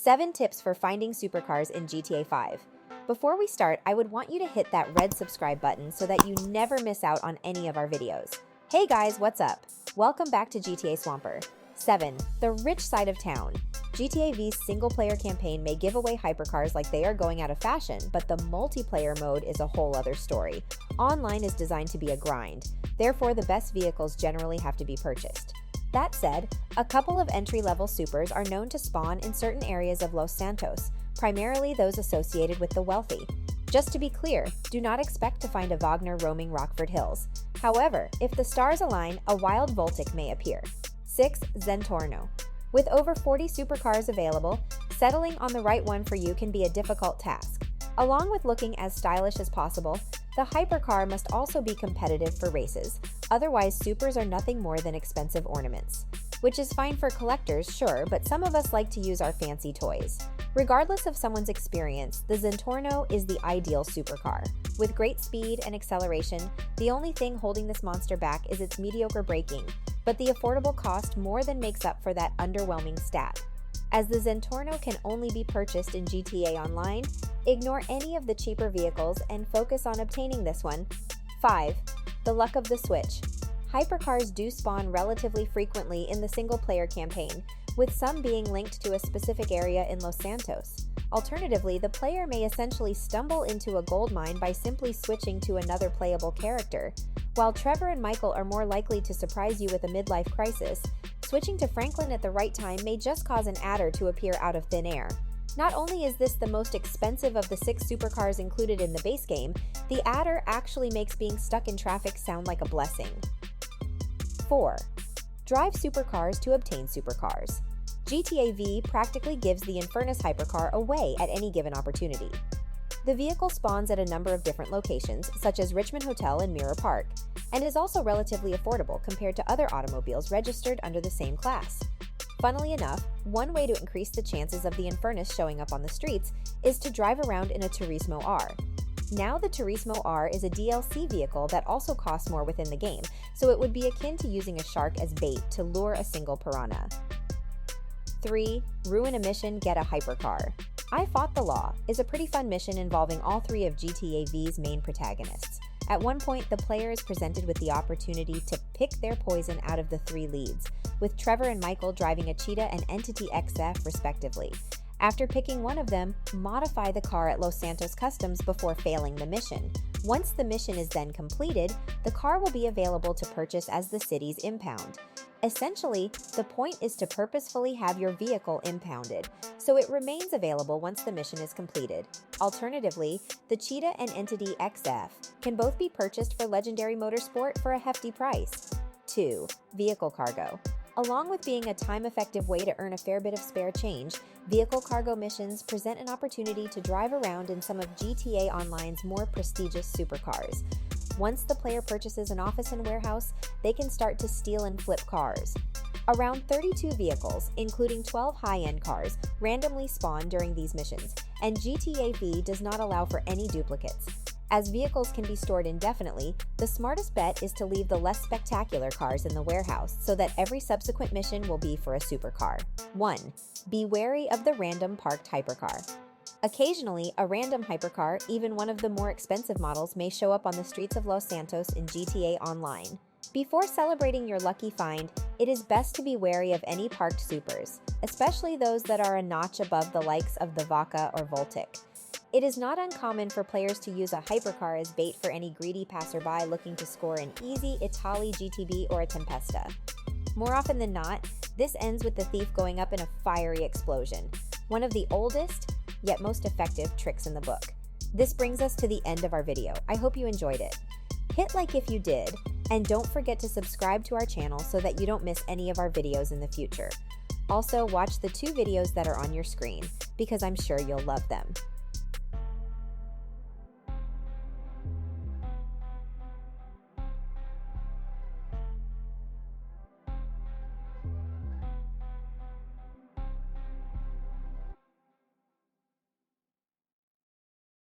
7 tips for finding supercars in GTA 5. Before we start, I would want you to hit that red subscribe button so that you never miss out on any of our videos. Hey guys, what's up? Welcome back to GTA Swamper. 7. The rich side of town. GTA V's single-player campaign may give away hypercars like they are going out of fashion, but the multiplayer mode is a whole other story. Online is designed to be a grind, therefore the best vehicles generally have to be purchased. That said, a couple of entry-level supers are known to spawn in certain areas of Los Santos, primarily those associated with the wealthy. Just to be clear, do not expect to find a Wagner roaming Rockford Hills. However, if the stars align, a wild Voltic may appear. 6. Zentorno. With over 40 supercars available, settling on the right one for you can be a difficult task. Along with looking as stylish as possible, the hypercar must also be competitive for races, otherwise supers are nothing more than expensive ornaments. Which is fine for collectors, sure, but some of us like to use our fancy toys. Regardless of someone's experience, the Zentorno is the ideal supercar. With great speed and acceleration, the only thing holding this monster back is its mediocre braking, but the affordable cost more than makes up for that underwhelming stat. As the Zentorno can only be purchased in GTA Online, ignore any of the cheaper vehicles and focus on obtaining this one. 5. The luck of the switch. Hypercars do spawn relatively frequently in the single-player campaign, with some being linked to a specific area in Los Santos. Alternatively, the player may essentially stumble into a gold mine by simply switching to another playable character. While Trevor and Michael are more likely to surprise you with a midlife crisis, switching to Franklin at the right time may just cause an adder to appear out of thin air. Not only is this the most expensive of the 6 supercars included in the base game, the adder actually makes being stuck in traffic sound like a blessing. 4. Drive supercars to obtain supercars. GTA V practically gives the Infernus hypercar away at any given opportunity. The vehicle spawns at a number of different locations, such as Richmond Hotel and Mirror Park, and is also relatively affordable compared to other automobiles registered under the same class. Funnily enough, one way to increase the chances of the Infernus showing up on the streets is to drive around in a Turismo R. Now the Turismo R is a DLC vehicle that also costs more within the game, so it would be akin to using a shark as bait to lure a single piranha. 3. Ruin a mission, get a hypercar. I Fought the Law is a pretty fun mission involving all 3 of GTA V's main protagonists. At one point, the player is presented with the opportunity to pick their poison out of the 3 leads, with Trevor and Michael driving a Cheetah and Entity XF respectively. After picking one of them, modify the car at Los Santos Customs before failing the mission. Once the mission is then completed, the car will be available to purchase as the city's impound. Essentially, the point is to purposefully have your vehicle impounded, so it remains available once the mission is completed. Alternatively, the Cheetah and Entity XF can both be purchased for Legendary Motorsport for a hefty price. 2. Vehicle cargo. Along with being a time-effective way to earn a fair bit of spare change, vehicle cargo missions present an opportunity to drive around in some of GTA Online's more prestigious supercars. Once the player purchases an office and warehouse, they can start to steal and flip cars. Around 32 vehicles, including 12 high-end cars, randomly spawn during these missions, and GTA V does not allow for any duplicates. As vehicles can be stored indefinitely, the smartest bet is to leave the less spectacular cars in the warehouse so that every subsequent mission will be for a supercar. 1. Be wary of the random parked hypercar. Occasionally, a random hypercar, even one of the more expensive models, may show up on the streets of Los Santos in GTA Online. Before celebrating your lucky find, it is best to be wary of any parked supers, especially those that are a notch above the likes of the Vaca or Voltic. It is not uncommon for players to use a hypercar as bait for any greedy passerby looking to score an easy Itali GTB or a Tempesta. More often than not, this ends with the thief going up in a fiery explosion, one of the oldest, yet most effective tricks in the book. This brings us to the end of our video. I hope you enjoyed it. Hit like if you did, and don't forget to subscribe to our channel so that you don't miss any of our videos in the future. Also, watch the 2 videos that are on your screen, because I'm sure you'll love them.